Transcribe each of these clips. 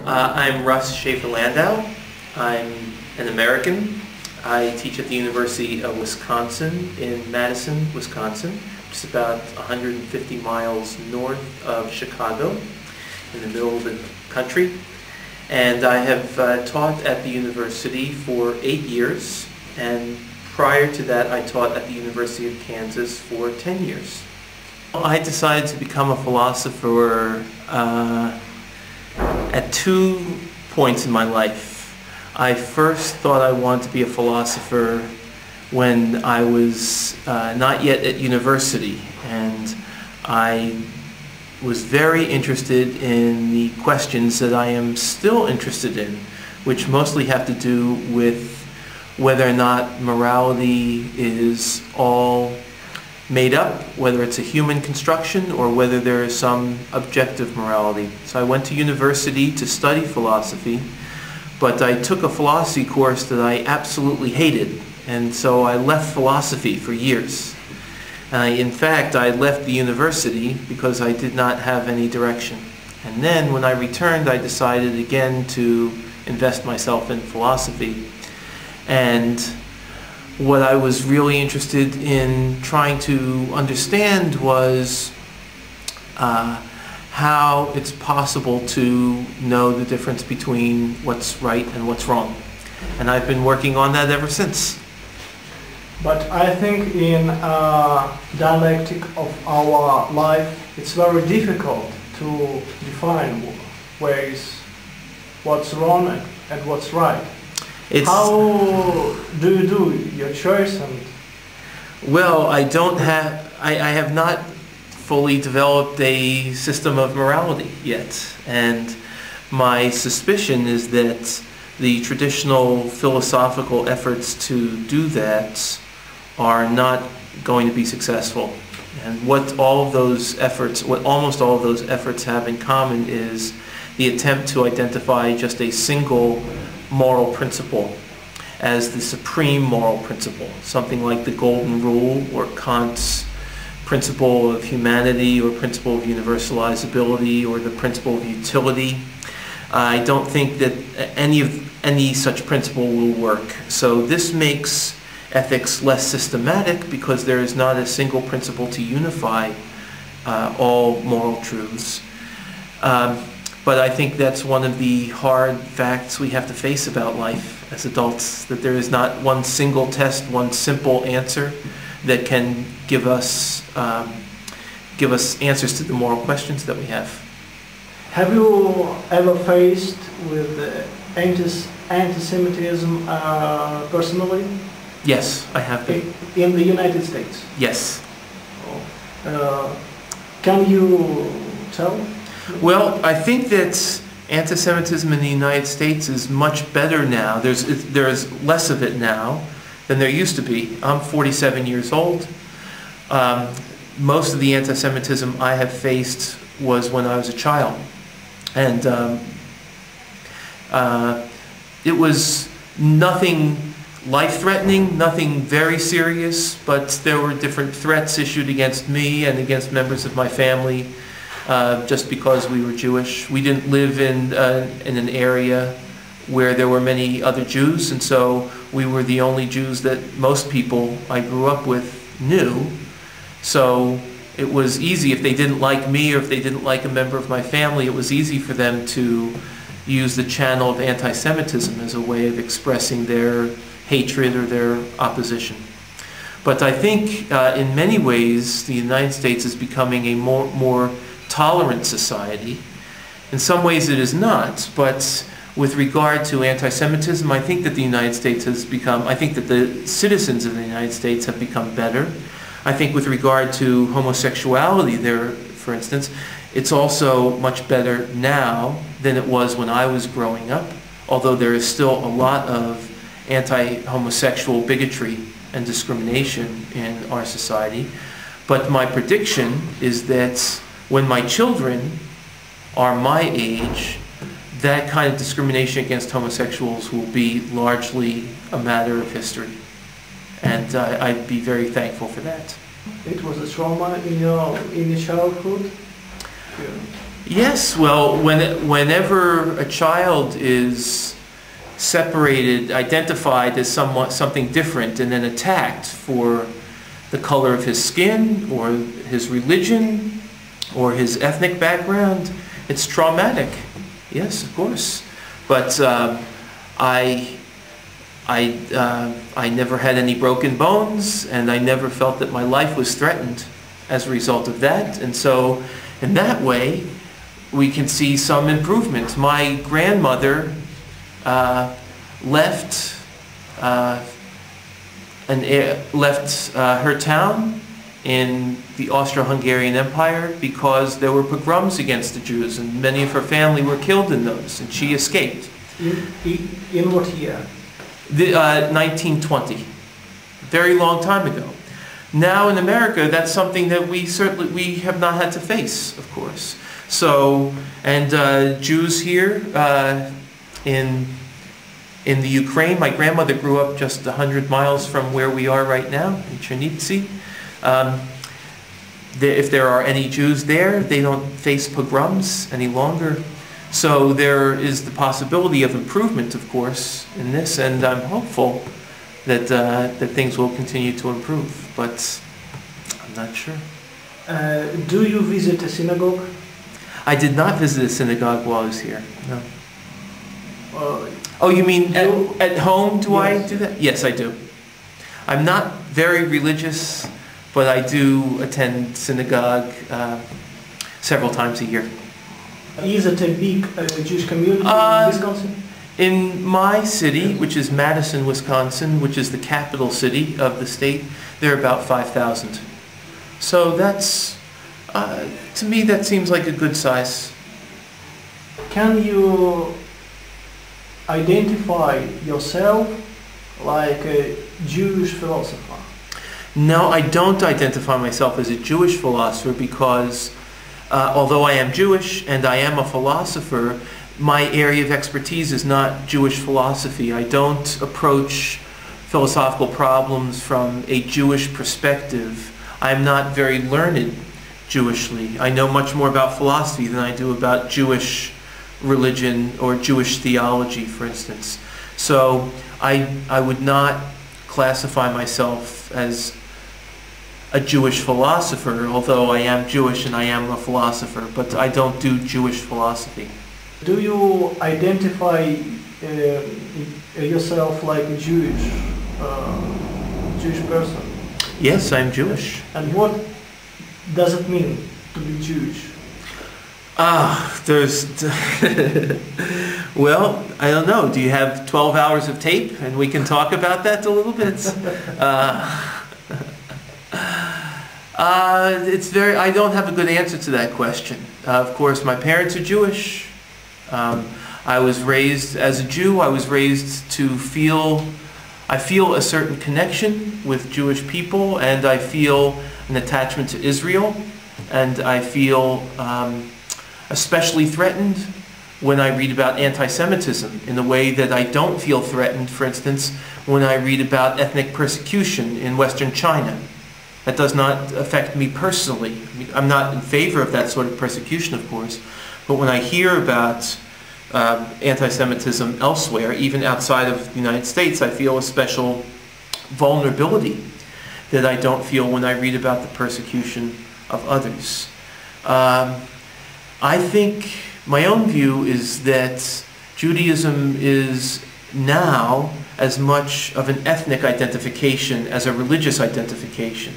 I'm Russ Shafer-Landau. I'm an American. I teach at the University of Wisconsin in Madison, Wisconsin, just about 150 miles north of Chicago, in the middle of the country. And I have taught at the university for 8 years, and prior to that I taught at the University of Kansas for 10 years. I decided to become a philosopher at 2 points in my life. I first thought I wanted to be a philosopher when I was not yet at university, and I was very interested in the questions that I am still interested in, which mostly have to do with whether or not morality is all made up, whether it's a human construction or whether there is some objective morality. So I went to university to study philosophy, but I took a philosophy course that I absolutely hated, and so I left philosophy for years. In fact, I left the university because I did not have any direction. And then when I returned, I decided again to invest myself in philosophy. And what I was really interested in trying to understand was how it's possible to know the difference between what's right and what's wrong. And I've been working on that ever since. But I think in dialectic of our life, it's very difficult to define what's wrong and what's right. How do you do your choice? Well, I have not fully developed a system of morality yet, and my suspicion is that the traditional philosophical efforts to do that are not going to be successful. And what almost all of those efforts have in common is the attempt to identify just a single moral principle as the supreme moral principle, something like the Golden Rule or Kant's principle of humanity or principle of universalizability or the principle of utility. I don't think that any such principle will work. So this makes ethics less systematic because there is not a single principle to unify all moral truths. But I think that's one of the hard facts we have to face about life as adults, that there is not one single test, one simple answer that can give us answers to the moral questions that we have. Have you ever faced with anti-Semitism personally? Yes, I have been. In the United States? Yes. Can you tell? Well, I think that anti-Semitism in the United States is much better now. There's less of it now than there used to be. I'm 47 years old. Most of the anti-Semitism I have faced was when I was a child. And it was nothing life-threatening, nothing very serious, but there were different threats issued against me and against members of my family just because we were Jewish. We didn't live in an area where there were many other Jews, and so we were the only Jews that most people I grew up with knew. So it was easy, if they didn't like me or if they didn't like a member of my family, it was easy for them to use the channel of anti-Semitism as a way of expressing their hatred or their opposition. But I think in many ways the United States is becoming a more tolerant society. In some ways it is not, but with regard to anti-Semitism, I think that the United States has become, I think that the citizens of the United States have become better. I think with regard to homosexuality there, for instance, it's also much better now than it was when I was growing up, although there is still a lot of anti-homosexual bigotry and discrimination in our society. But my prediction is that when my children are my age, that kind of discrimination against homosexuals will be largely a matter of history. And I'd be very thankful for that. It was a trauma in your childhood? Yes, well, whenever a child is separated, identified as something different, and then attacked for the color of his skin, or his religion, or his ethnic background, it's traumatic. Yes, of course. But I never had any broken bones, and I never felt that my life was threatened as a result of that. And so, in that way, we can see some improvement. My grandmother left her town in the Austro-Hungarian Empire because there were pogroms against the Jews, and many of her family were killed in those, and she escaped. In what year? 1920. Very long time ago. Now in America, that's something that we have not had to face, of course. So, and Jews here in the Ukraine, my grandmother grew up just 100 miles from where we are right now, in Chernivtsi. If there are any Jews there, they don't face pogroms any longer. So there is the possibility of improvement, of course, in this, and I'm hopeful that things will continue to improve, but I'm not sure. Do you visit a synagogue? I did not visit a synagogue while I was here, no. Oh, you mean at home do Yes. I do that? Yes, I do. I'm not very religious, but I do attend synagogue several times a year. Is it a big Jewish community in Wisconsin? In my city, which is Madison, Wisconsin, which is the capital city of the state, there are about 5,000. So that's, to me, that seems like a good size. Can you identify yourself like a Jewish philosopher? No, I don't identify myself as a Jewish philosopher because although I am Jewish and I am a philosopher, my area of expertise is not Jewish philosophy. I don't approach philosophical problems from a Jewish perspective. I'm not very learned Jewishly. I know much more about philosophy than I do about Jewish religion or Jewish theology, for instance. So I would not classify myself as a Jewish philosopher, although I am Jewish and I am a philosopher, but I don't do Jewish philosophy. Do you identify yourself like a Jewish person? Yes, I'm Jewish. And what does it mean to be Jewish? Well, I don't know. Do you have 12 hours of tape and we can talk about that a little bit? I don't have a good answer to that question. Of course, my parents are Jewish. I was raised as a Jew. I was raised to I feel a certain connection with Jewish people, and I feel an attachment to Israel, and I feel especially threatened when I read about anti-Semitism in a way that I don't feel threatened, for instance, when I read about ethnic persecution in Western China. That does not affect me personally. I mean, I'm not in favor of that sort of persecution, of course, but when I hear about anti-Semitism elsewhere, even outside of the United States, I feel a special vulnerability that I don't feel when I read about the persecution of others. I think my own view is that Judaism is now as much of an ethnic identification as a religious identification.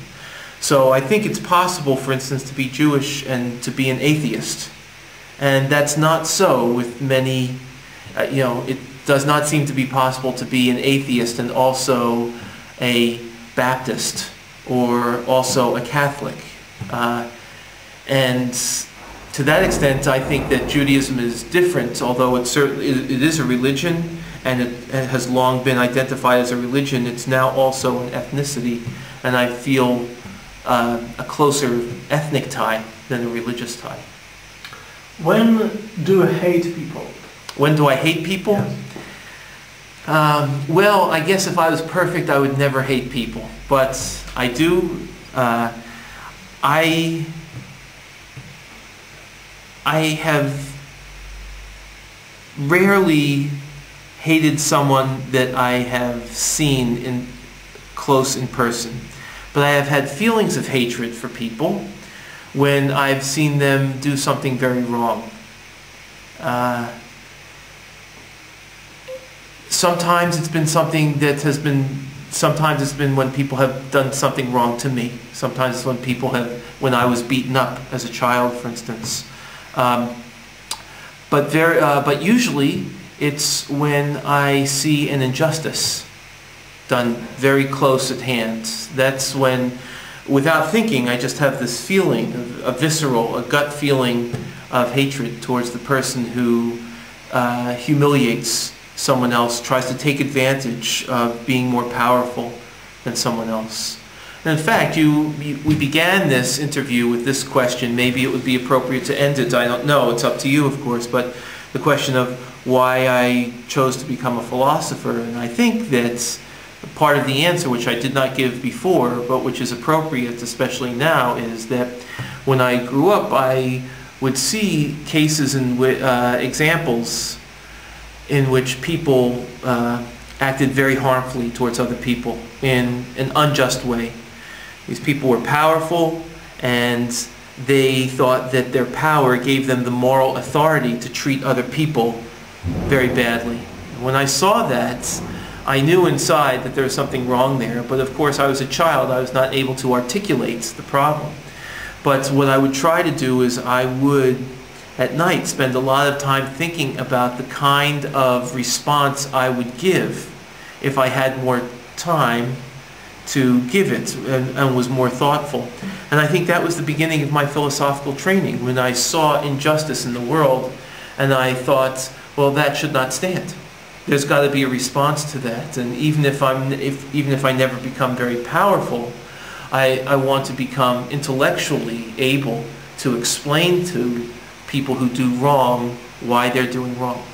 So I think it's possible, for instance, to be Jewish and to be an atheist. And that's not so with many, it does not seem to be possible to be an atheist and also a Baptist or also a Catholic. And to that extent, I think that Judaism is different, although it is a religion and it has long been identified as a religion. It's now also an ethnicity, and I feel a closer ethnic tie than a religious tie. When do you hate people? When do I hate people? Yes. Well, I guess if I was perfect, I would never hate people. But I do. I have rarely hated someone that I have seen close in person. But I have had feelings of hatred for people when I've seen them do something very wrong. Sometimes it's been something that has been, sometimes it's been when people have done something wrong to me. Sometimes it's when people have, when I was beaten up as a child, for instance. But usually it's when I see an injustice done very close at hand. That's when, without thinking, I just have this feeling, a visceral, a gut feeling of hatred towards the person who humiliates someone else, tries to take advantage of being more powerful than someone else. And in fact, we began this interview with this question. Maybe it would be appropriate to end it. I don't know. It's up to you, of course. But the question of why I chose to become a philosopher. And I think that part of the answer, which I did not give before, but which is appropriate, especially now, is that when I grew up, I would see cases and examples in which people acted very harmfully towards other people in an unjust way. These people were powerful, and they thought that their power gave them the moral authority to treat other people very badly. When I saw that, I knew inside that there was something wrong there, but of course I was a child. I was not able to articulate the problem. But what I would try to do is I would, at night, spend a lot of time thinking about the kind of response I would give if I had more time to give it and was more thoughtful. And I think that was the beginning of my philosophical training, when I saw injustice in the world and I thought, well, that should not stand. There's got to be a response to that. And even if I never become very powerful, I want to become intellectually able to explain to people who do wrong why they're doing wrong.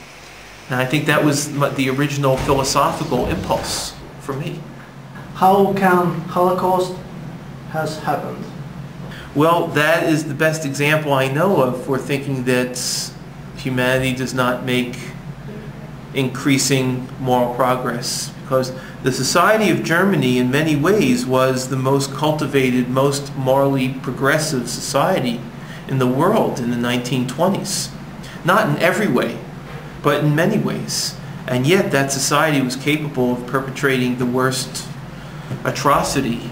And I think that was the original philosophical impulse for me. How can Holocaust has happened? Well, that is the best example I know of for thinking that humanity does not make increasing moral progress, because the society of Germany in many ways was the most cultivated, most morally progressive society in the world in the 1920s. Not in every way, but in many ways. And yet that society was capable of perpetrating the worst atrocity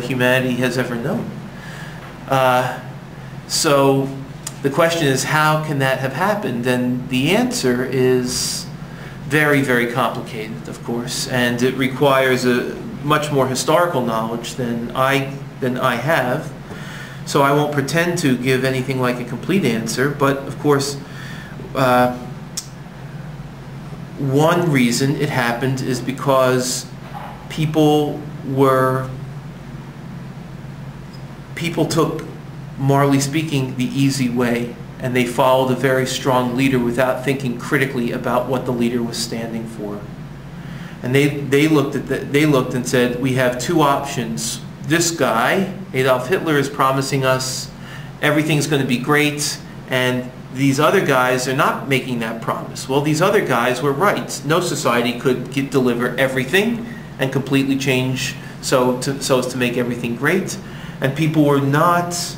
humanity has ever known. So the question is, how can that have happened? And the answer is very, very complicated, of course, and it requires a much more historical knowledge than I have. So I won't pretend to give anything like a complete answer, but of course, one reason it happened is because people took, morally speaking, the easy way, and they followed a very strong leader without thinking critically about what the leader was standing for. And they looked and said, we have two options. This guy, Adolf Hitler, is promising us everything's going to be great, and these other guys are not making that promise. Well, these other guys were right. No society could deliver everything and completely change so as to make everything great. And people were not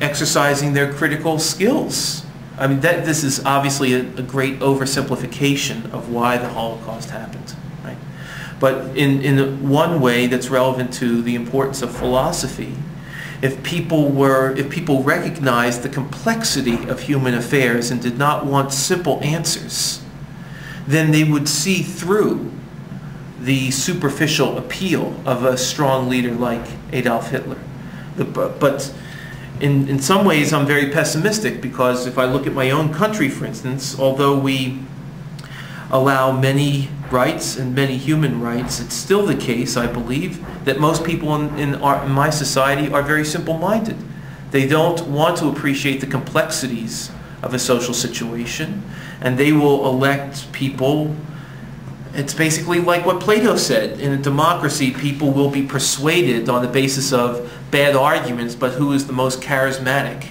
exercising their critical skills. I mean, this is obviously a great oversimplification of why the Holocaust happened, right? But in one way that's relevant to the importance of philosophy, if people recognized the complexity of human affairs and did not want simple answers, then they would see through the superficial appeal of a strong leader like Adolf Hitler. But in some ways I'm very pessimistic, because if I look at my own country, for instance, although we allow many rights and many human rights, it's still the case, I believe, that most people in my society are very simple-minded. They don't want to appreciate the complexities of a social situation, and they will elect people. It's basically like what Plato said. In a democracy, people will be persuaded on the basis of bad arguments, but who is the most charismatic.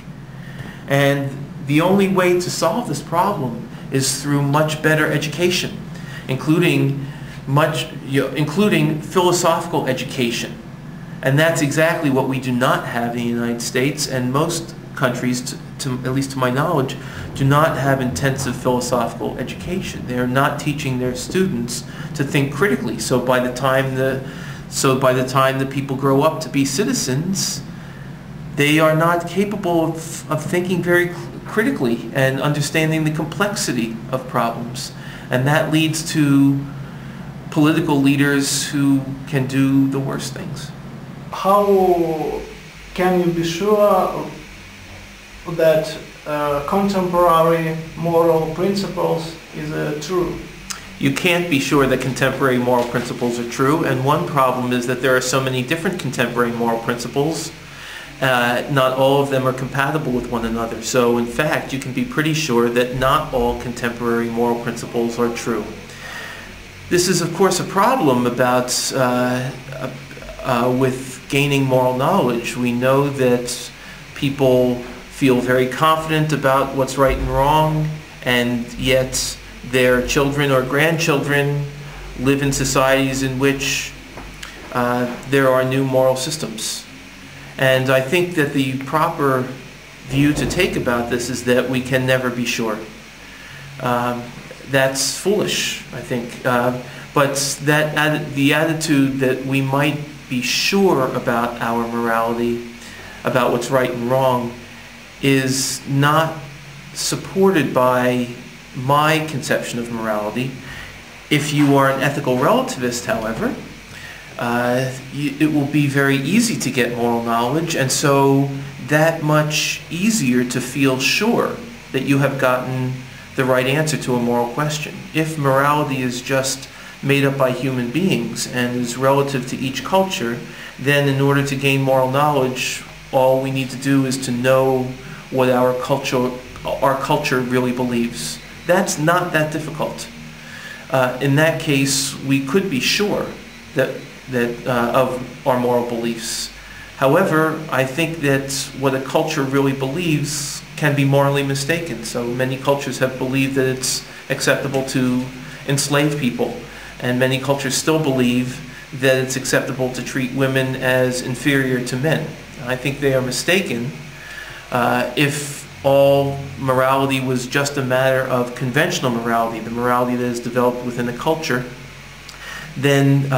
And the only way to solve this problem is through much better education, including philosophical education. And that's exactly what we do not have in the United States, and most countries, at least to my knowledge, do not have intensive philosophical education. They are not teaching their students to think critically. So by the time the people grow up to be citizens, they are not capable of thinking very critically and understanding the complexity of problems. And that leads to political leaders who can do the worst things. How can you be sure that contemporary moral principles is true? You can't be sure that contemporary moral principles are true, and one problem is that there are so many different contemporary moral principles. Not all of them are compatible with one another. So in fact, you can be pretty sure that not all contemporary moral principles are true. This is of course a problem about with gaining moral knowledge. We know that people feel very confident about what's right and wrong, and yet their children or grandchildren live in societies in which there are new moral systems. And I think that the proper view to take about this is that we can never be sure. That's foolish, I think. But the attitude that we might be sure about our morality, about what's right and wrong, is not supported by my conception of morality. If you are an ethical relativist, however, it will be very easy to get moral knowledge, and so that much easier to feel sure that you have gotten the right answer to a moral question. If morality is just made up by human beings and is relative to each culture, then in order to gain moral knowledge, all we need to do is to know what our culture really believes. That's not that difficult. In that case, we could be sure of our moral beliefs. However, I think that what a culture really believes can be morally mistaken. So many cultures have believed that it's acceptable to enslave people, and many cultures still believe that it's acceptable to treat women as inferior to men. I think they are mistaken. If all morality was just a matter of conventional morality, the morality that is developed within a culture, then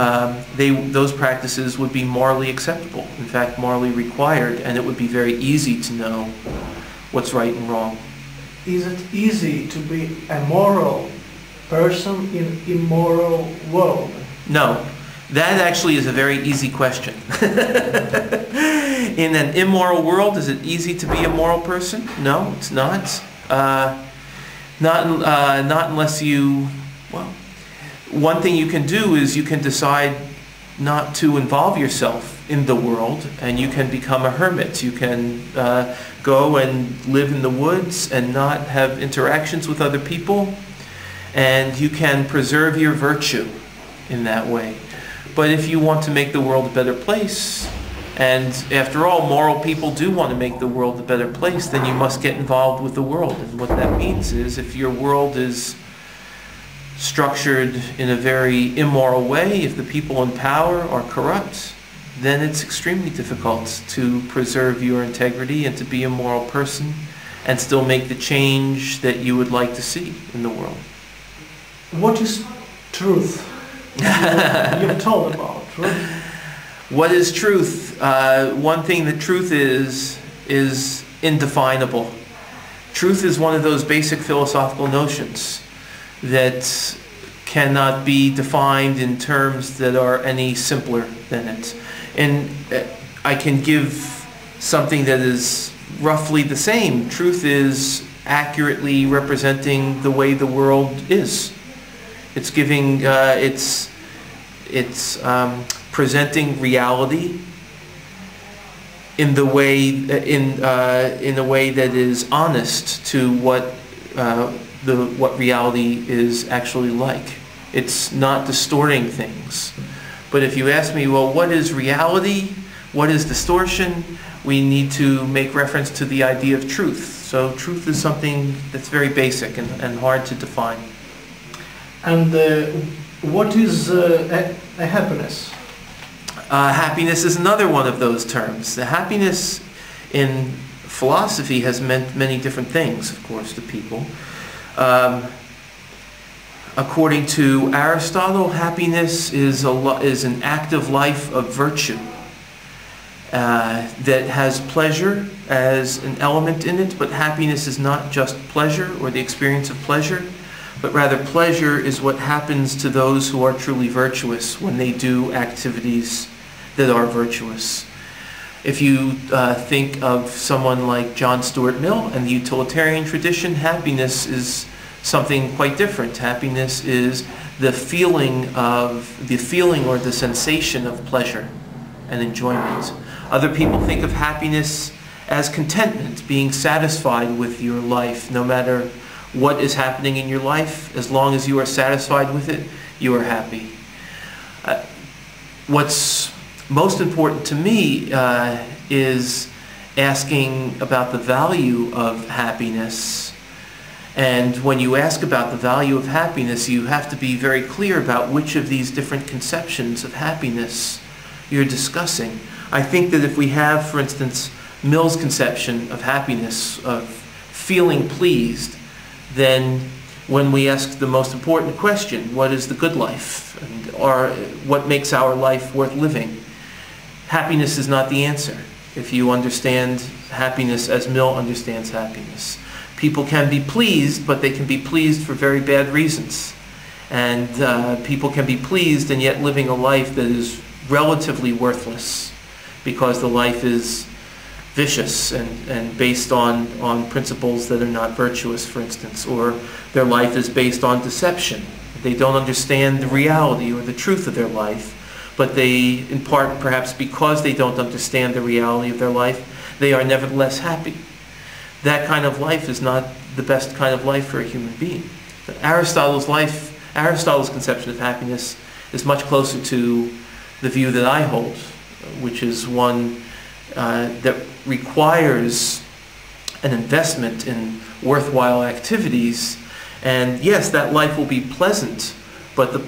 those practices would be morally acceptable, in fact morally required, and it would be very easy to know what's right and wrong. Is it easy to be a moral person in an immoral world? No. That actually is a very easy question. In an immoral world, is it easy to be a moral person? No, it's not. Not unless you, well, one thing you can do is you can decide not to involve yourself in the world, and you can become a hermit. You can go and live in the woods and not have interactions with other people, and you can preserve your virtue in that way. But if you want to make the world a better place, and after all, moral people do want to make the world a better place, then you must get involved with the world. And what that means is, if your world is structured in a very immoral way, if the people in power are corrupt, then it's extremely difficult to preserve your integrity and to be a moral person and still make the change that you would like to see in the world. What is truth? You've told about truth. What is truth? One thing that truth is indefinable. Truth is one of those basic philosophical notions that cannot be defined in terms that are any simpler than it. And I can give something that is roughly the same. Truth is accurately representing the way the world is. It's giving, it's presenting reality in the way, in a way that is honest to what reality is actually like. It's not distorting things. But if you ask me, well, what is reality? What is distortion? We need to make reference to the idea of truth. So truth is something that's very basic and hard to define. And what is a happiness? Happiness is another one of those terms. The happiness in philosophy has meant many different things, of course, to people. According to Aristotle, happiness is an active life of virtue that has pleasure as an element in it, but happiness is not just pleasure or the experience of pleasure, but rather pleasure is what happens to those who are truly virtuous when they do activities that are virtuous. If you think of someone like John Stuart Mill and the utilitarian tradition, happiness is something quite different. Happiness is the feeling or the sensation of pleasure and enjoyment. Other people think of happiness as contentment, being satisfied with your life. No matter what is happening in your life, as long as you are satisfied with it, you are happy. What's most important to me is asking about the value of happiness. And when you ask about the value of happiness, you have to be very clear about which of these different conceptions of happiness you're discussing. I think that if we have, for instance, Mill's conception of happiness, of feeling pleased, then when we ask the most important question, what is the good life, or what makes our life worth living, happiness is not the answer. If you understand happiness as Mill understands happiness, people can be pleased, but they can be pleased for very bad reasons. And people can be pleased and yet living a life that is relatively worthless because the life is vicious and based on principles that are not virtuous, for instance, or their life is based on deception. They don't understand the reality or the truth of their life, but they, in part perhaps because they don't understand the reality of their life, they are nevertheless happy. That kind of life is not the best kind of life for a human being. But Aristotle's conception of happiness is much closer to the view that I hold, which is one that requires an investment in worthwhile activities. And yes, that life will be pleasant, but the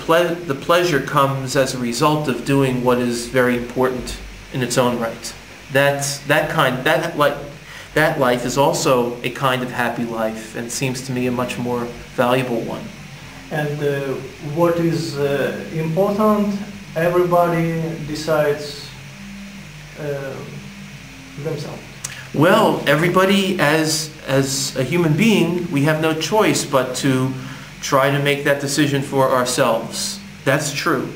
pleasure comes as a result of doing what is very important in its own right. That life is also a kind of happy life, and seems to me a much more valuable one. And what is important, everybody decides themselves. Well, everybody, as a human being, we have no choice but to try to make that decision for ourselves. That's true.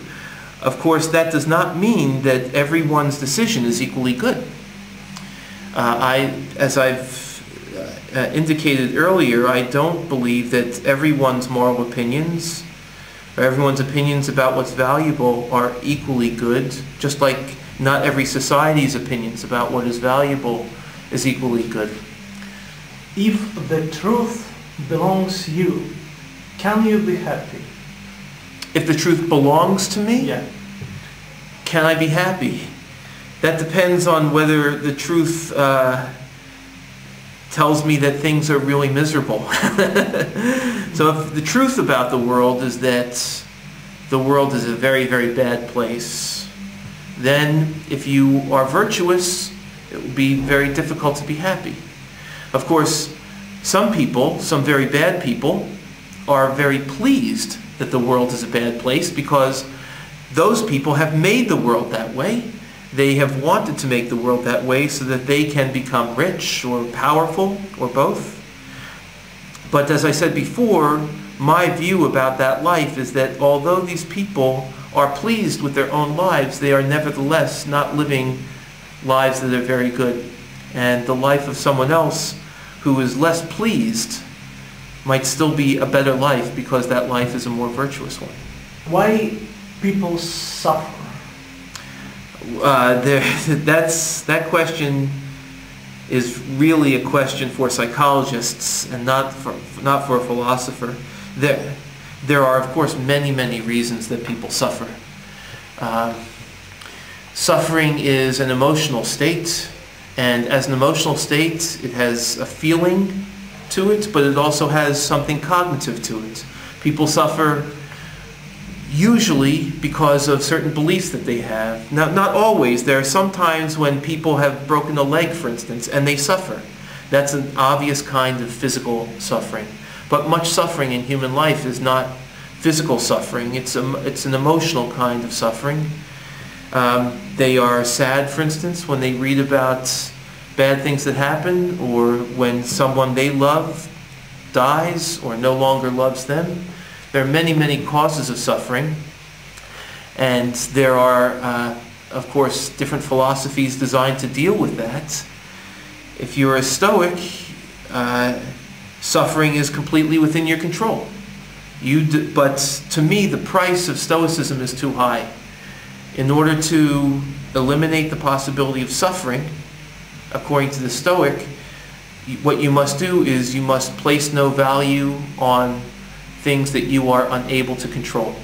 Of course, that does not mean that everyone's decision is equally good. As I've indicated earlier, I don't believe that everyone's moral opinions or everyone's opinions about what's valuable are equally good, just like not every society's opinions about what is valuable is equally good. If the truth belongs to you, can you be happy? If the truth belongs to me? Yeah. Can I be happy? That depends on whether the truth tells me that things are really miserable. So if the truth about the world is that the world is a very, very bad place, then if you are virtuous, it will be very difficult to be happy. Of course, some people, some very bad people, are very pleased that the world is a bad place because those people have made the world that way. They have wanted to make the world that way so that they can become rich or powerful or both. But as I said before, my view about that life is that although these people are pleased with their own lives, they are nevertheless not living lives that are very good. And the life of someone else who is less pleased might still be a better life because that life is a more virtuous one. Why people suffer? That question is really a question for psychologists and not for a philosopher. There are, of course, many, many reasons that people suffer. Suffering is an emotional state, And as an emotional state, it has a feeling to it, but it also has something cognitive to it. People suffer usually because of certain beliefs that they have. Not always. There are some times when people have broken a leg, for instance, and they suffer. That's an obvious kind of physical suffering. But much suffering in human life is not physical suffering. It's an emotional kind of suffering. They are sad, for instance, when they read about bad things that happen, or when someone they love dies or no longer loves them. There are many, many causes of suffering. And there are, of course, different philosophies designed to deal with that. If you're a Stoic, suffering is completely within your control. But to me, the price of Stoicism is too high. In order to eliminate the possibility of suffering, according to the Stoic, what you must do is you must place no value on things that you are unable to control.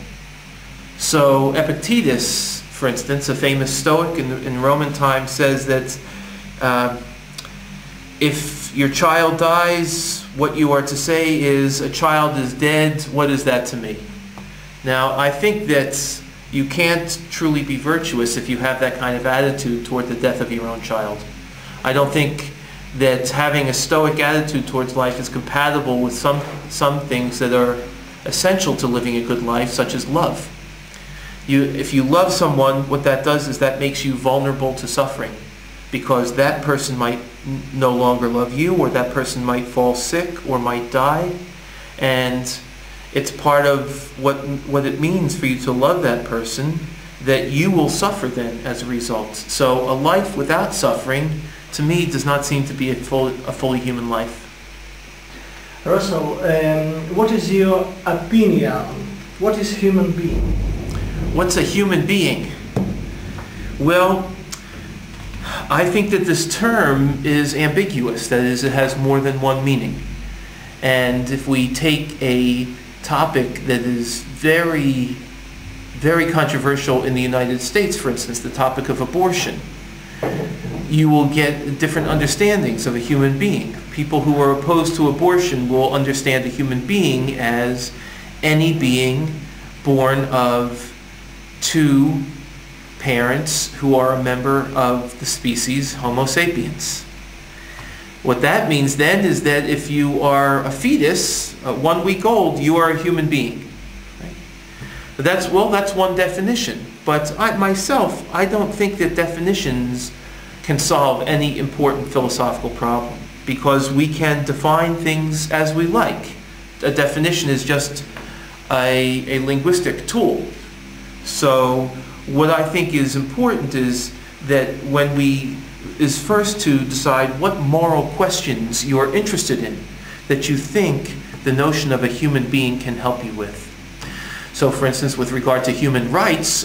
So Epictetus, for instance, a famous Stoic in Roman times, says that if your child dies, what you are to say is, a child is dead, what is that to me? Now, I think that you can't truly be virtuous if you have that kind of attitude toward the death of your own child. I don't think that having a Stoic attitude towards life is compatible with some things that are essential to living a good life, such as love. If you love someone, what that does is that makes you vulnerable to suffering, because that person might no longer love you, or that person might fall sick or might die, and it's part of what it means for you to love that person, that you will suffer then as a result. So a life without suffering, to me, does not seem to be a fully human life. Russell, what is your opinion? What is human being? What's a human being? Well, I think that this term is ambiguous. That is, it has more than one meaning. And if we take a topic that is very, very controversial in the United States, for instance, the topic of abortion, you will get different understandings of a human being. People who are opposed to abortion will understand a human being as any being born of two parents who are a member of the species Homo sapiens. What that means then is that if you are a fetus, 1 week old, you are a human being. Right? That's one definition. But I don't think that definitions can solve any important philosophical problem, because we can define things as we like. A definition is just a linguistic tool. So what I think is important is that is first to decide what moral questions you are interested in, that you think the notion of a human being can help you with. So for instance, with regard to human rights,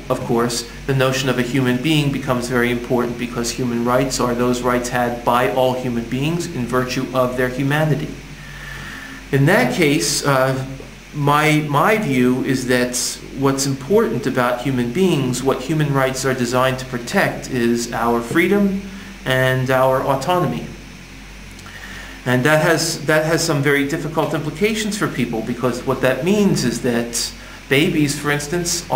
of course, the notion of a human being becomes very important, because human rights are those rights had by all human beings in virtue of their humanity. In that case, my view is that what's important about human beings, what human rights are designed to protect, is our freedom and our autonomy. And that has some very difficult implications for people, because what that means is that babies, for instance,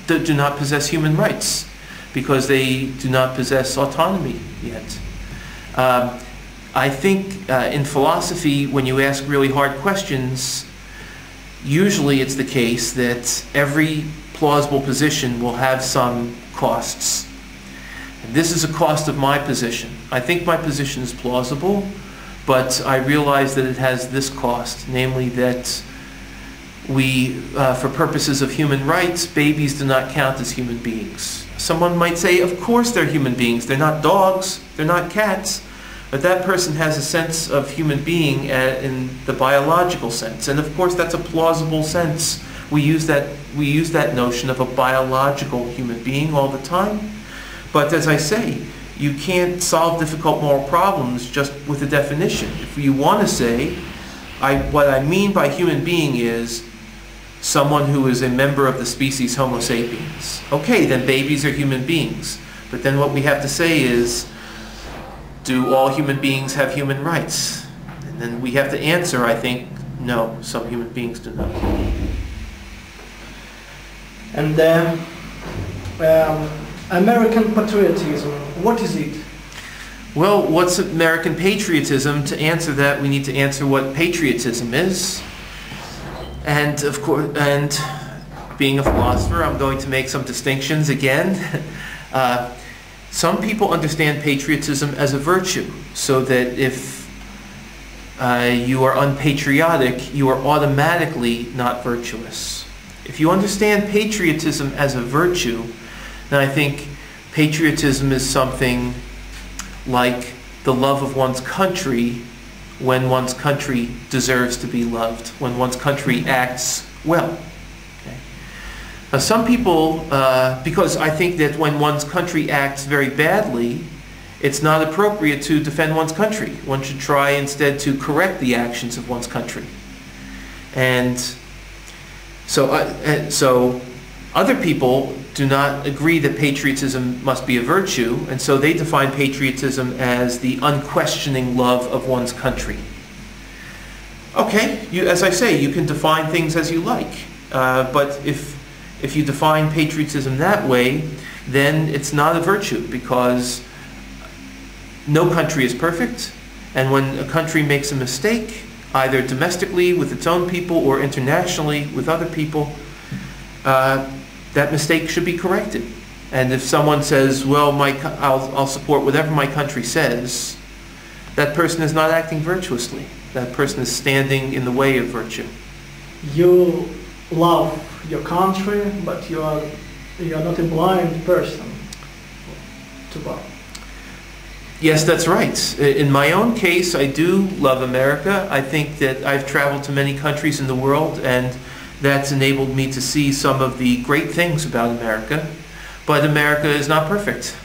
do not possess human rights, because they do not possess autonomy yet. I think in philosophy, when you ask really hard questions, usually it's the case that every plausible position will have some costs. And this is a cost of my position. I think my position is plausible, but I realize that it has this cost, namely that for purposes of human rights, babies do not count as human beings. Someone might say, of course they're human beings. They're not dogs, they're not cats. But that person has a sense of human being in the biological sense. And of course that's a plausible sense. We use that notion of a biological human being all the time. But as I say, you can't solve difficult moral problems just with a definition. If you want to say, what I mean by human being is someone who is a member of the species Homo sapiens. Okay, then babies are human beings. But then what we have to say is, do all human beings have human rights? And then we have to answer, I think, no, some human beings do not. And American patriotism, what is it? Well, what's American patriotism? To answer that, we need to answer what patriotism is. And of course, and being a philosopher, I'm going to make some distinctions again. Some people understand patriotism as a virtue, so that if you are unpatriotic, you are automatically not virtuous. If you understand patriotism as a virtue, then I think patriotism is something like the love of one's country when one's country deserves to be loved, when one's country acts well. Okay? Now, some people, because I think that when one's country acts very badly, it's not appropriate to defend one's country. One should try instead to correct the actions of one's country. And so other people do not agree that patriotism must be a virtue, and so they define patriotism as the unquestioning love of one's country. Okay, as I say, you can define things as you like, but if you define patriotism that way, then it's not a virtue, because no country is perfect, and when a country makes a mistake, either domestically with its own people or internationally with other people, that mistake should be corrected. And if someone says, well, I'll support whatever my country says, that person is not acting virtuously. That person is standing in the way of virtue. You love your country, but you are not a blind person to love. Yes, that's right. In my own case, I do love America. I think that I've traveled to many countries in the world, and that's enabled me to see some of the great things about America. But America is not perfect.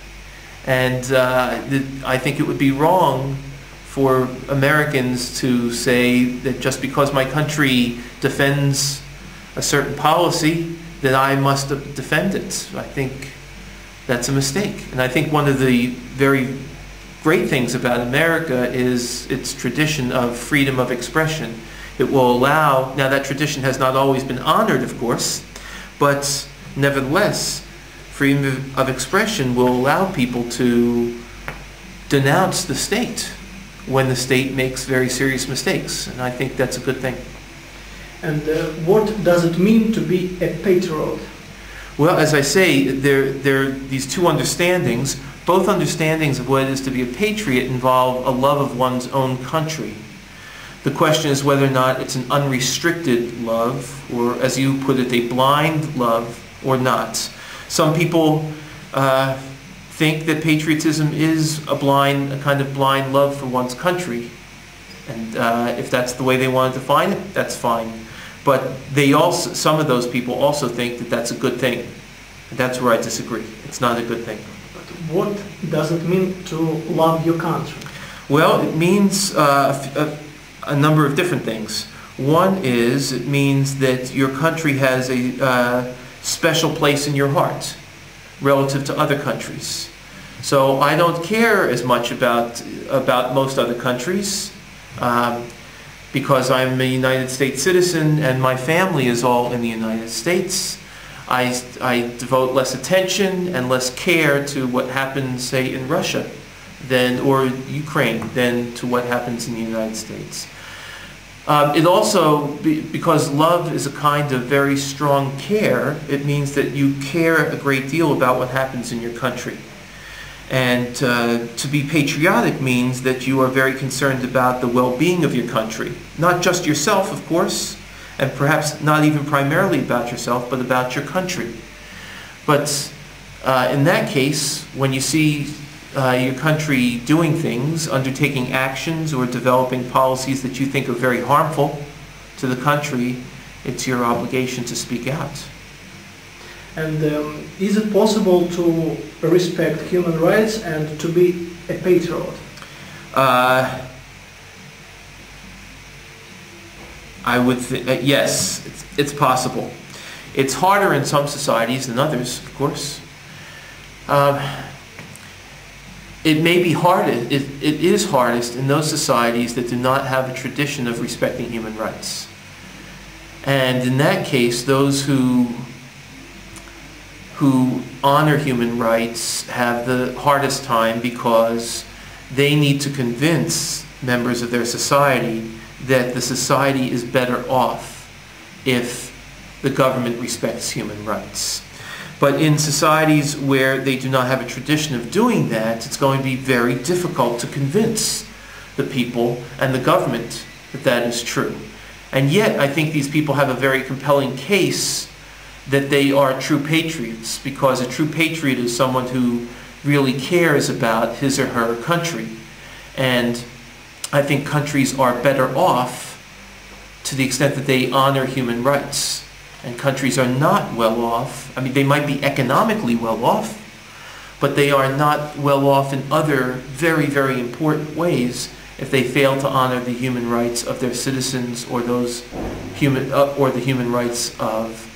And I think it would be wrong for Americans to say that just because my country defends a certain policy, that I must defend it. I think that's a mistake. And I think one of the very great things about America is its tradition of freedom of expression. It will allow, now that tradition has not always been honored, of course, but nevertheless, freedom of expression will allow people to denounce the state when the state makes very serious mistakes, and I think that's a good thing. And what does it mean to be a patriot? Well, as I say, there are these two understandings. Both understandings of what it is to be a patriot involve a love of one's own country. The question is whether or not it's an unrestricted love, or as you put it, a blind love, or not. Some people think that patriotism is a kind of blind love for one's country. And if that's the way they want to define it, that's fine. But some of those people also think that that's a good thing. And that's where I disagree. It's not a good thing. But what does it mean to love your country? Well, it means a number of different things. One is, it means that your country has a special place in your heart relative to other countries. So I don't care as much about most other countries because I'm a United States citizen and my family is all in the United States. I devote less attention and less care to what happens, say, in Russia or Ukraine than to what happens in the United States. It also, because love is a kind of very strong care, it means that you care a great deal about what happens in your country. And to be patriotic means that you are very concerned about the well-being of your country. Not just yourself, of course, and perhaps not even primarily about yourself, but about your country. But in that case, when you see your country doing things, undertaking actions or developing policies that you think are very harmful to the country, it's your obligation to speak out. And is it possible to respect human rights and to be a patriot? I would yes, it's possible. It's harder in some societies than others, of course. it may be hardest, it is hardest in those societies that do not have a tradition of respecting human rights. And in that case, those who honor human rights have the hardest time because they need to convince members of their society that the society is better off if the government respects human rights. But in societies where they do not have a tradition of doing that, it's going to be very difficult to convince the people and the government that that is true. And yet, I think these people have a very compelling case that they are true patriots, because a true patriot is someone who really cares about his or her country. And I think countries are better off to the extent that they honor human rights. And countries are not well off. I mean, they might be economically well off, but they are not well off in other very, very important ways if they fail to honor the human rights of their citizens or the human rights of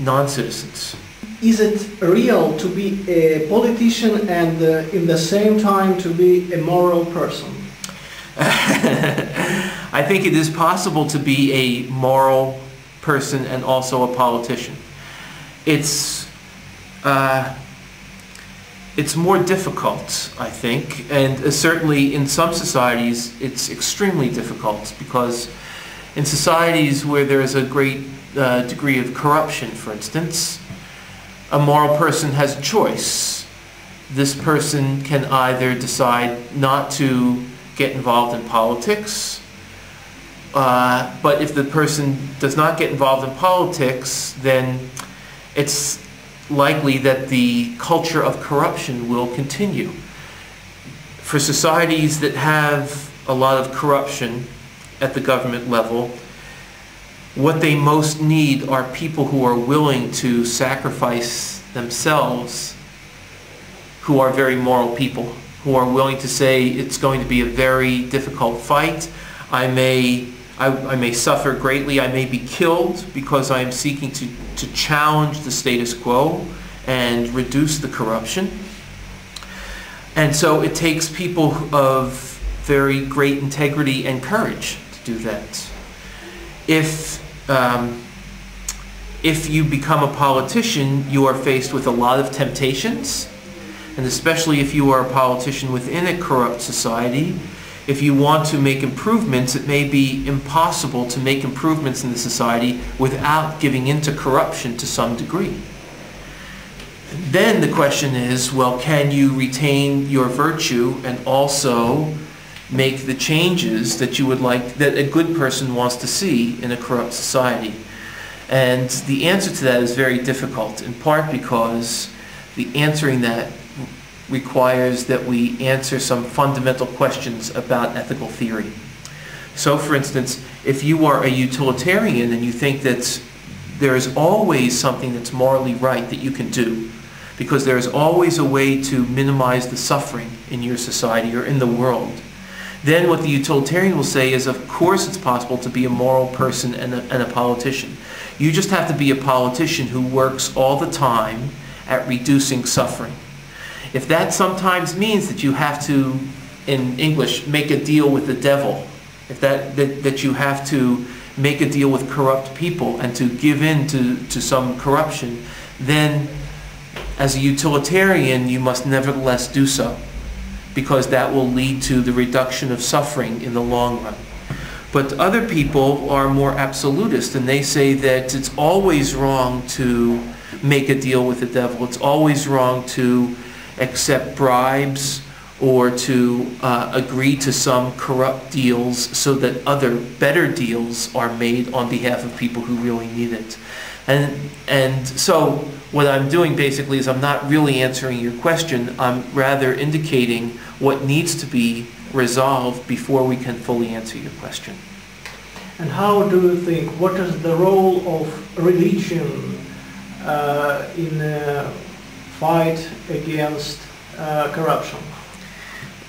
non-citizens. Is it real to be a politician and in the same time to be a moral person? I think it is possible to be a moral person and also a politician. It's more difficult, I think, and certainly in some societies it's extremely difficult, because in societies where there is a great degree of corruption, for instance, a moral person has a choice. This person can either decide not to get involved in politics, but if the person does not get involved in politics, then it's likely that the culture of corruption will continue. For societies that have a lot of corruption at the government level, what they most need are people who are willing to sacrifice themselves, who are very moral people, who are willing to say it's going to be a very difficult fight. I may suffer greatly, I may be killed because I am seeking to challenge the status quo and reduce the corruption. And so it takes people of very great integrity and courage to do that. If you become a politician, you are faced with a lot of temptations, and especially if you are a politician within a corrupt society, if you want to make improvements, it may be impossible to make improvements in the society without giving into corruption to some degree. Then the question is, well, can you retain your virtue and also make the changes that you would like, that a good person wants to see in a corrupt society? And the answer to that is very difficult, in part because the answering that requires that we answer some fundamental questions about ethical theory. So, for instance, if you are a utilitarian and you think that there is always something that's morally right that you can do, because there is always a way to minimize the suffering in your society or in the world, then what the utilitarian will say is, of course it's possible to be a moral person and a politician. You just have to be a politician who works all the time at reducing suffering. If that sometimes means that you have to, in English, make a deal with the devil, if that you have to make a deal with corrupt people and to give in to some corruption, then as a utilitarian you must nevertheless do so, because that will lead to the reduction of suffering in the long run. But other people are more absolutist, and they say that it's always wrong to make a deal with the devil. It's always wrong to accept bribes or to agree to some corrupt deals so that other better deals are made on behalf of people who really need it. And so what I'm doing basically is I'm not really answering your question. I'm rather indicating what needs to be resolved before we can fully answer your question. And how do you think, what is the role of religion in the fight against corruption?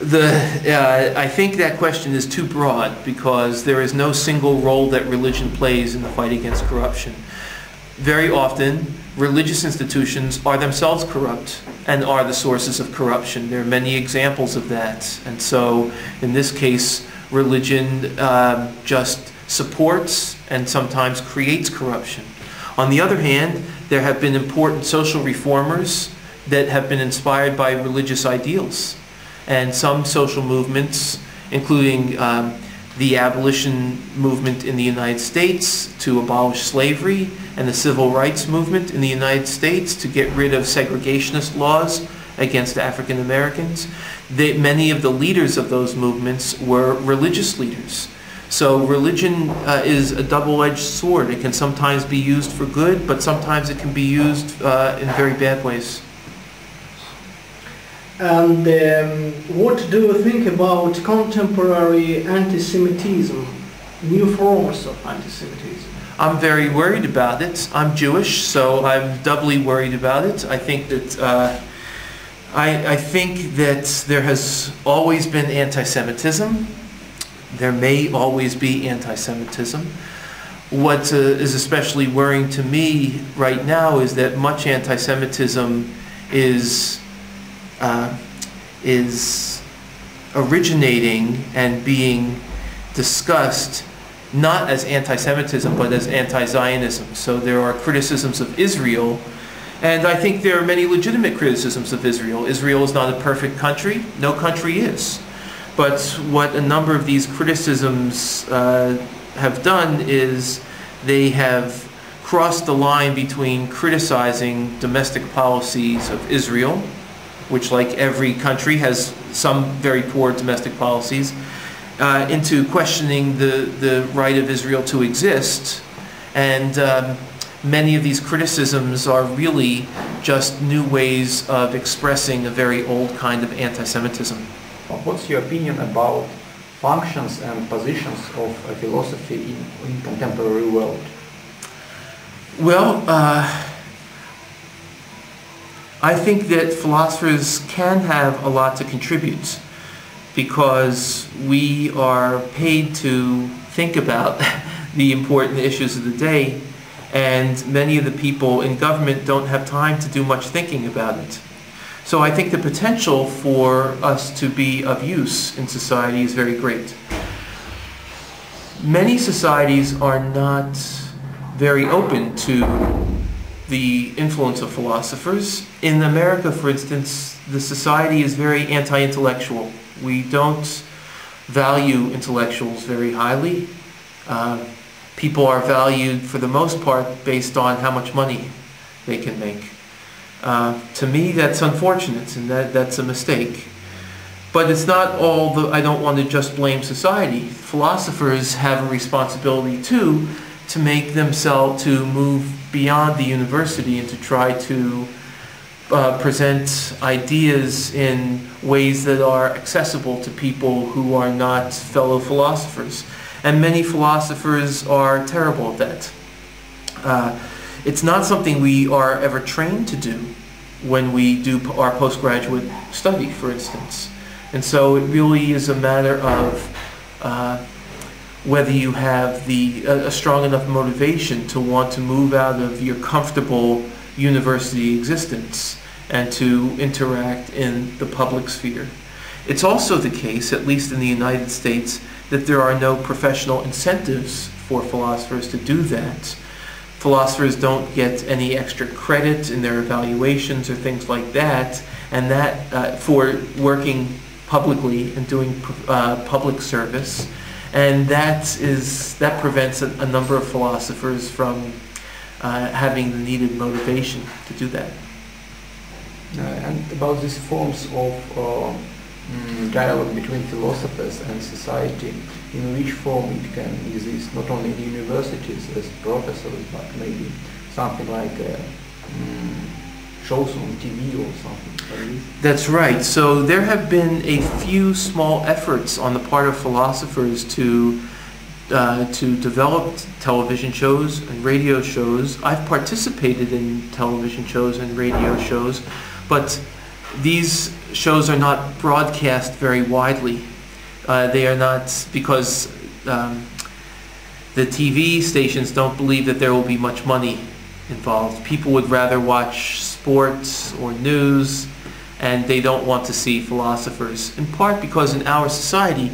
I think that question is too broad, because there is no single role that religion plays in the fight against corruption. very often religious institutions are themselves corrupt and are the sources of corruption. There are many examples of that. And so in this case, religion just supports and sometimes creates corruption. On the other hand, there have been important social reformers that have been inspired by religious ideals. And some social movements, including the abolition movement in the United States to abolish slavery, and the civil rights movement in the United States to get rid of segregationist laws against African Americans. Many of the leaders of those movements were religious leaders. So religion is a double-edged sword. It can sometimes be used for good, but sometimes it can be used in very bad ways. And what do you think about contemporary anti-Semitism, new forms of anti-Semitism? I'm very worried about it. I'm Jewish, so I'm doubly worried about it. I think that I think that there has always been anti-Semitism. There may always be anti-Semitism. What is especially worrying to me right now is that much anti-Semitism is originating and being discussed not as anti-Semitism, but as anti-Zionism. So there are criticisms of Israel, and I think there are many legitimate criticisms of Israel. Israel is not a perfect country. No country is. But what a number of these criticisms have done is they have crossed the line between criticizing domestic policies of Israel, which, like every country, has some very poor domestic policies, into questioning the right of Israel to exist. And many of these criticisms are really just new ways of expressing a very old kind of anti-Semitism. What's your opinion about functions and positions of philosophy in contemporary world? Well, I think that philosophers can have a lot to contribute because we are paid to think about the important issues of the day, and many of the people in government don't have time to do much thinking about it. So I think the potential for us to be of use in society is very great. Many societies are not very open to the influence of philosophers. In America, for instance, the society is very anti-intellectual. We don't value intellectuals very highly. People are valued, for the most part, based on how much money they can make. To me, that's unfortunate, and that's a mistake. But it's not all I don't want to just blame society. Philosophers have a responsibility, too, to make themselves, to move beyond the university and to try to present ideas in ways that are accessible to people who are not fellow philosophers. And many philosophers are terrible at that. It's not something we are ever trained to do when we do our postgraduate study, for instance. And so it really is a matter of whether you have a strong enough motivation to want to move out of your comfortable university existence and to interact in the public sphere. It's also the case, at least in the United States, that there are no professional incentives for philosophers to do that. Philosophers don't get any extra credit in their evaluations or things like that, and that for working publicly and doing public service. And that prevents a number of philosophers from having the needed motivation to do that. And about these forms of dialogue between philosophers and society, in which form it can exist, not only in universities as professors, but maybe something like shows on TV or something like this? That's right. So there have been a few small efforts on the part of philosophers to develop television shows and radio shows. I've participated in television shows and radio shows, but these shows are not broadcast very widely. They are not, because the TV stations don't believe that there will be much money involved. People would rather watch sports or news, and they don't want to see philosophers, in part because in our society,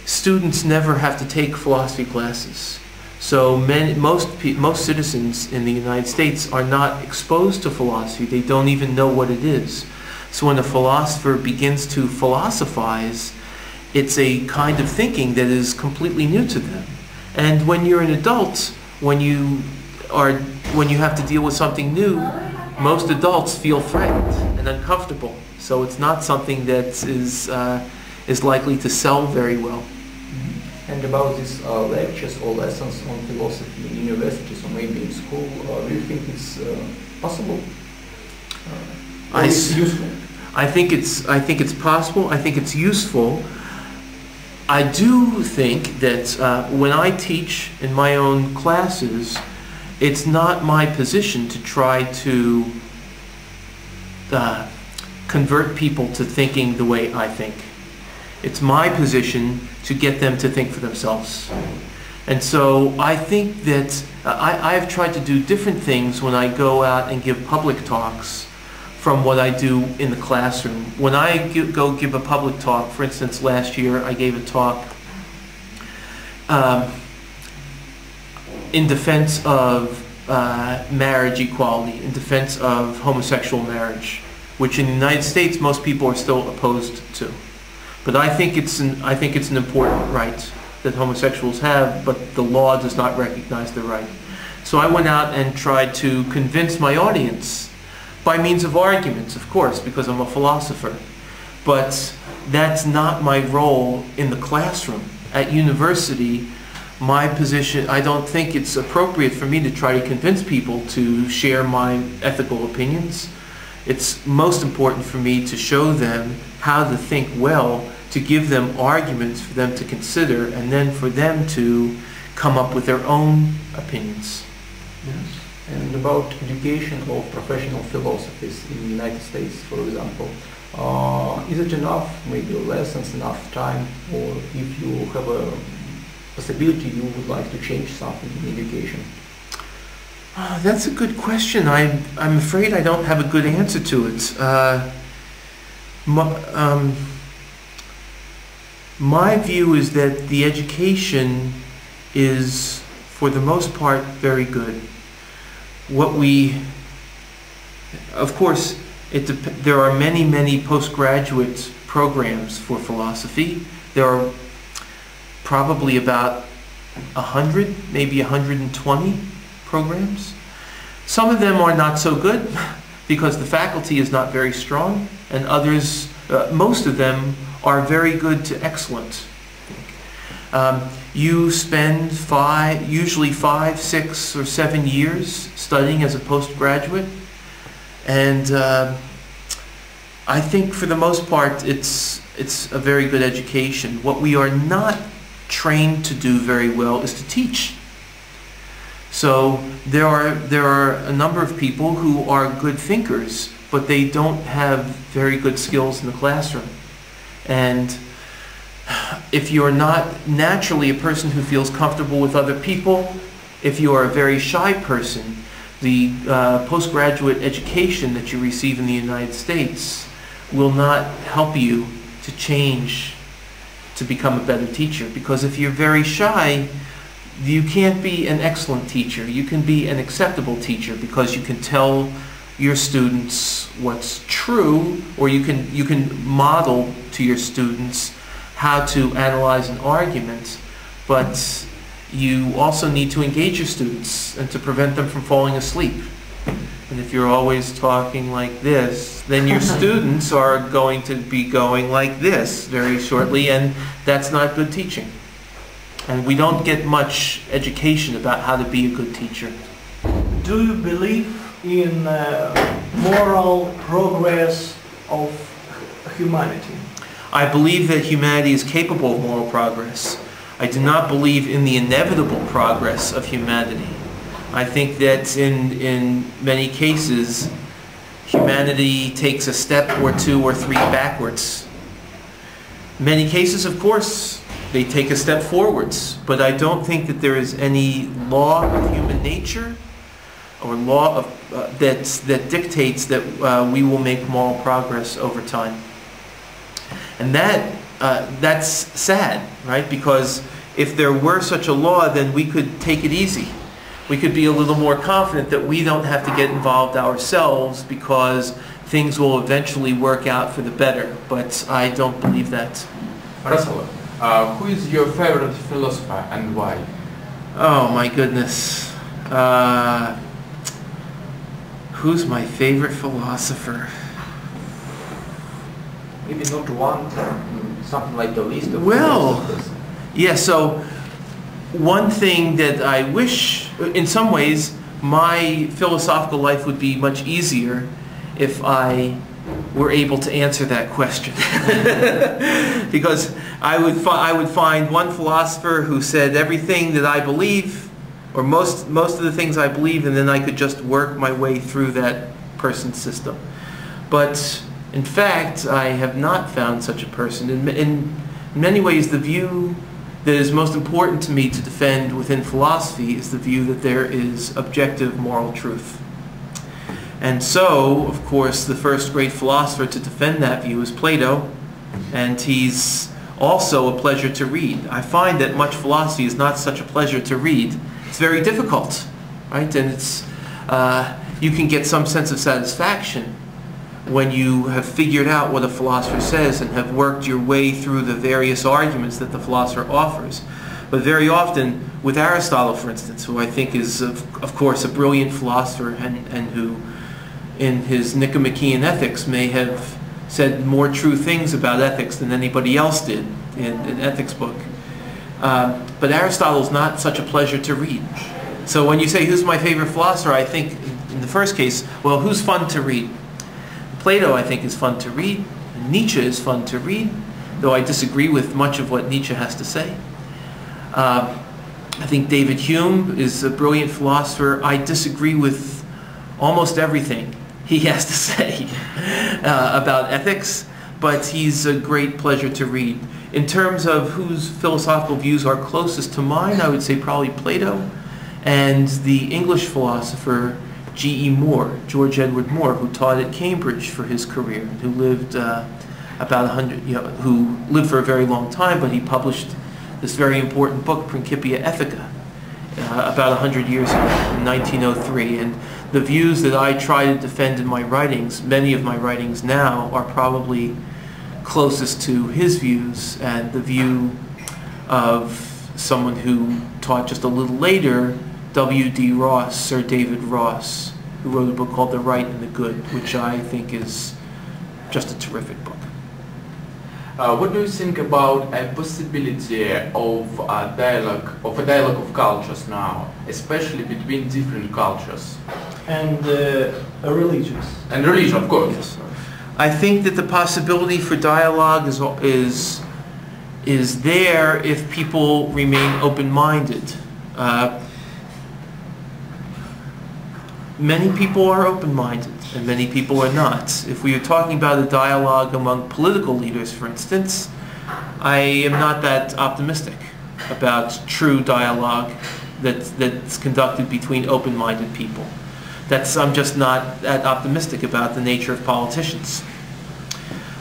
students never have to take philosophy classes. So most citizens in the United States are not exposed to philosophy. They don't even know what it is. So when a philosopher begins to philosophize, it's a kind of thinking that is completely new to them. And when you're an adult, when you have to deal with something new, most adults feel threatened and uncomfortable. So it's not something that is likely to sell very well. And about these lectures or lessons on philosophy in universities or maybe in school, do you think it's possible? It's useful? I think it's possible. I think it's useful. I do think that when I teach in my own classes, it's not my position to try to convert people to thinking the way I think. It's my position to get them to think for themselves. And so I think that I've tried to do different things when I go out and give public talks from what I do in the classroom. When I go give a public talk, for instance, last year I gave a talk in defense of marriage equality, in defense of homosexual marriage, which in the United States most people are still opposed to. But I think it's an important right that homosexuals have, but the law does not recognize the right. So I went out and tried to convince my audience by means of arguments, of course, because I'm a philosopher. But that's not my role in the classroom. At university, my position, I don't think it's appropriate for me to try to convince people to share my ethical opinions. It's most important for me to show them how to think well, to give them arguments for them to consider, and then for them to come up with their own opinions. Yes. And about education of professional philosophies in the United States, for example, is it enough, maybe lessons, enough time, or if you have a possibility you would like to change something in education? That's a good question. I'm afraid I don't have a good answer to it. My view is that the education is, for the most part, very good. Of course, there are many postgraduate programs for philosophy. There are probably about 100, maybe 120 programs. Some of them are not so good because the faculty is not very strong, and others, most of them are very good to excellent. You spend usually 5, 6, or 7 years studying as a postgraduate, and I think for the most part it's a very good education. What we are not trained to do very well is to teach. So there are a number of people who are good thinkers, but they don't have very good skills in the classroom. And if you're not naturally a person who feels comfortable with other people, if you are a very shy person, the postgraduate education that you receive in the United States will not help you to change, to become a better teacher. Because if you're very shy, you can't be an excellent teacher. You can be an acceptable teacher because you can tell your students what's true, or you can model to your students how to analyze an argument, but you also need to engage your students and to prevent them from falling asleep. And if you're always talking like this, then your students are going to be going like this very shortly, and that's not good teaching. And we don't get much education about how to be a good teacher. Do you believe in moral progress of humanity? I believe that humanity is capable of moral progress. I do not believe in the inevitable progress of humanity. I think that in many cases, humanity takes a step or 2 or 3 backwards. In many cases, of course, they take a step forwards, but I don't think that there is any law of human nature or law of, that dictates that we will make moral progress over time. And that's sad, right? Because if there were such a law, then we could take it easy. We could be a little more confident that we don't have to get involved ourselves because things will eventually work out for the better. But I don't believe that. Russell, who is your favorite philosopher and why? Oh my goodness. Who's my favorite philosopher? Maybe not one, something like the list of Well, philosophers. yeah, so one thing that I wish, in some ways, my philosophical life would be much easier if I were able to answer that question. Because I would find one philosopher who said everything that I believe, or most of the things I believe, and then I could just work my way through that person's system. But in fact, I have not found such a person. In many ways, the view that is most important to me to defend within philosophy is the view that there is objective moral truth. And so, of course, the first great philosopher to defend that view is Plato, and he's also a pleasure to read. I find that much philosophy is not such a pleasure to read. It's very difficult, right? And it's you can get some sense of satisfaction when you have figured out what a philosopher says and have worked your way through the various arguments that the philosopher offers. But very often, with Aristotle, for instance, who I think is, of course, a brilliant philosopher and who, in his Nicomachean Ethics, may have said more true things about ethics than anybody else did in an ethics book. But Aristotle's not such a pleasure to read. So when you say, who's my favorite philosopher, I think, in the first case, well, who's fun to read? Plato, I think, is fun to read. Nietzsche is fun to read, though I disagree with much of what Nietzsche has to say. I think David Hume is a brilliant philosopher. I disagree with almost everything he has to say about ethics, but he's a great pleasure to read. In terms of whose philosophical views are closest to mine, I would say probably Plato and the English philosopher G.E. Moore, George Edward Moore, who taught at Cambridge for his career, and who lived who lived for a very long time, but he published this very important book, Principia Ethica, about 100 years ago, in 1903. And the views that I try to defend in my writings, many of my writings now, are probably closest to his views, and the view of someone who taught just a little later, W.D. Ross, Sir David Ross, who wrote a book called The Right and the Good, which I think is just a terrific book. What do you think about a possibility of a dialogue of cultures now, especially between different cultures? And religions. And religion, of course. Yes. I think that the possibility for dialogue is there if people remain open-minded. Many people are open-minded, and many people are not. If we are talking about a dialogue among political leaders, for instance, I am not that optimistic about true dialogue that's conducted between open-minded people. I'm just not that optimistic about the nature of politicians.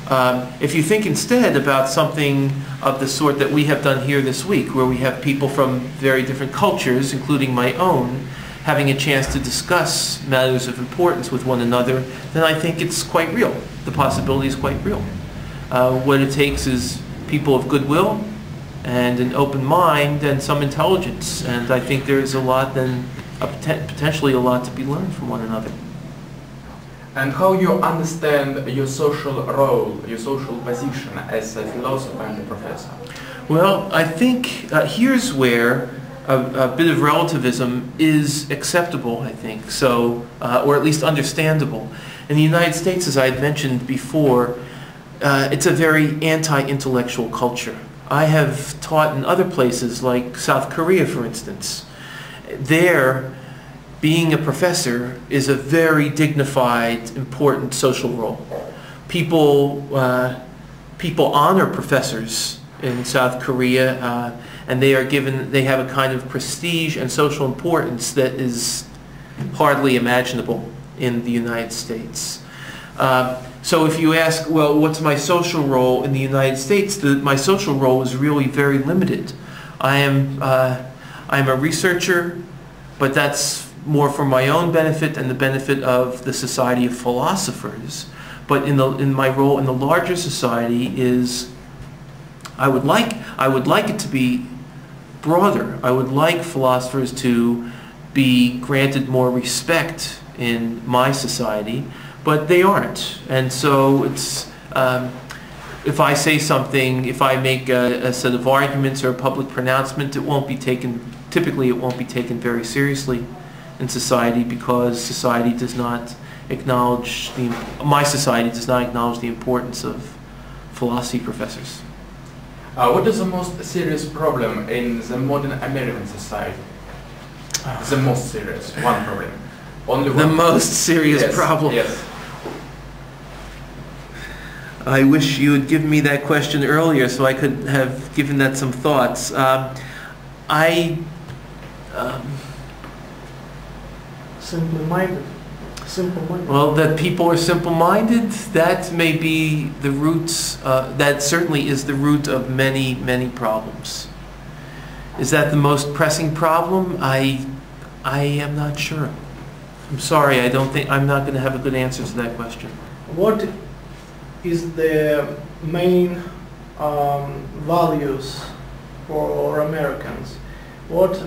If you think instead about something of the sort that we have done here this week, where we have people from very different cultures, including my own, having a chance to discuss matters of importance with one another, then I think it's quite real. The possibility is quite real. What it takes is people of goodwill and an open mind and some intelligence, and I think there is potentially a lot to be learned from one another. And how you understand your social role, your social position as a philosopher and a professor? Well, I think here's where a bit of relativism is acceptable, I think, so, or at least understandable. In the United States, as I had mentioned before, it's a very anti-intellectual culture. I have taught in other places, like South Korea, for instance. There, being a professor is a very dignified, important social role. People honor professors in South Korea, and they have a kind of prestige and social importance that is hardly imaginable in the United States. So if you ask, well, what's my social role in the United States? My social role is really very limited. I'm a researcher, but that's more for my own benefit and the benefit of the Society of Philosophers. But in my role in the larger society is, I would like it to be broader. I would like philosophers to be granted more respect in my society, but they aren't. And so it's, if I say something, if I make a set of arguments or a public pronouncement, typically it won't be taken very seriously in society, because society does not acknowledge, my society does not acknowledge the importance of philosophy professors. What is the most serious problem in the modern American society? The most serious, one problem. Only one. The most serious problem. Yes. I wish you had given me that question earlier so I could have given that some thoughts. Simple-minded. Simple-minded. Well, that people are simple-minded, that may be the roots, that certainly is the root of many, many problems. Is that the most pressing problem? I am not sure. I'm sorry, I'm not going to have a good answer to that question. What is the main values for Americans? What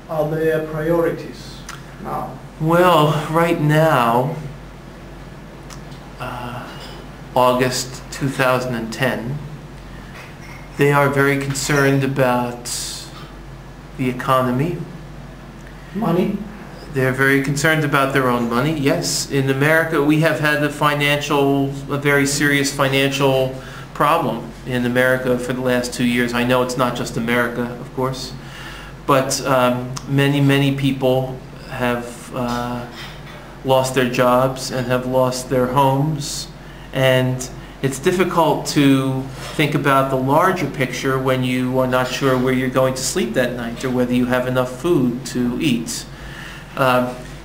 are their priorities now? Well, right now, August 2010, they are very concerned about the economy. Money? They're very concerned about their own money. Yes, in America we have had a very serious financial problem in America for the last 2 years. I know it's not just America, of course, but many, many people have lost their jobs and have lost their homes, and it's difficult to think about the larger picture when you are not sure where you're going to sleep that night or whether you have enough food to eat.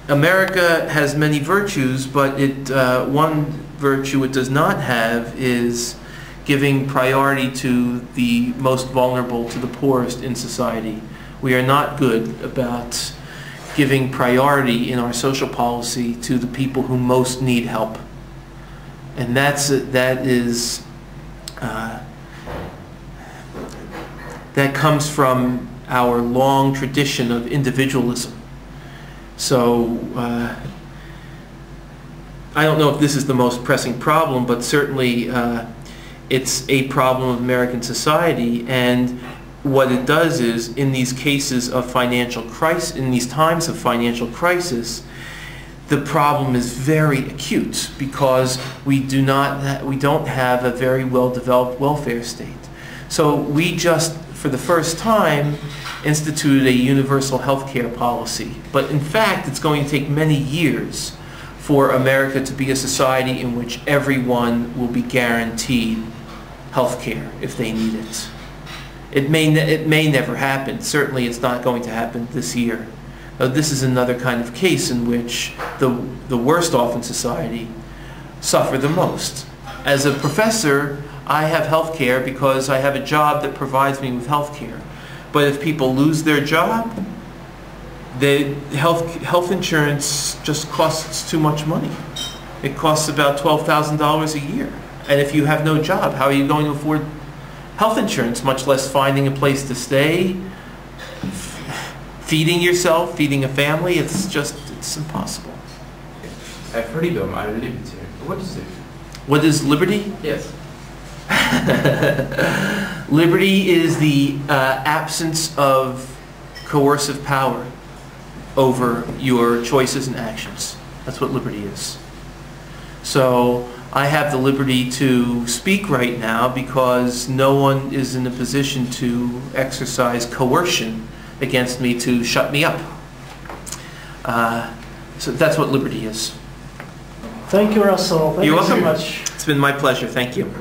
America has many virtues, but one virtue it does not have is giving priority to the most vulnerable, to the poorest in society. We are not good about giving priority in our social policy to the people who most need help. And that comes from our long tradition of individualism. So I don't know if this is the most pressing problem, but certainly it's a problem of American society. And what it does is, in these cases of financial crisis, in these times of financial crisis, the problem is very acute because we don't have a very well-developed welfare state. So we just, for the first time, instituted a universal health care policy. But in fact, it's going to take many years for America to be a society in which everyone will be guaranteed health care if they need it. It may never happen. Certainly it's not going to happen this year. This is another kind of case in which the worst off in society suffer the most. As a professor, I have health care because I have a job that provides me with health care. But if people lose their job, the health insurance just costs too much money. It costs about $12,000 a year. And if you have no job, how are you going to afford health insurance, much less finding a place to stay, feeding yourself, feeding a family? It's impossible. Freedom and liberty. What is it? What is liberty? Yes. Liberty is the absence of coercive power over your choices and actions. That's what liberty is. So I have the liberty to speak right now because no one is in a position to exercise coercion against me to shut me up. So that's what liberty is. Thank you, Russell. Thank you so much. It's been my pleasure. Thank you.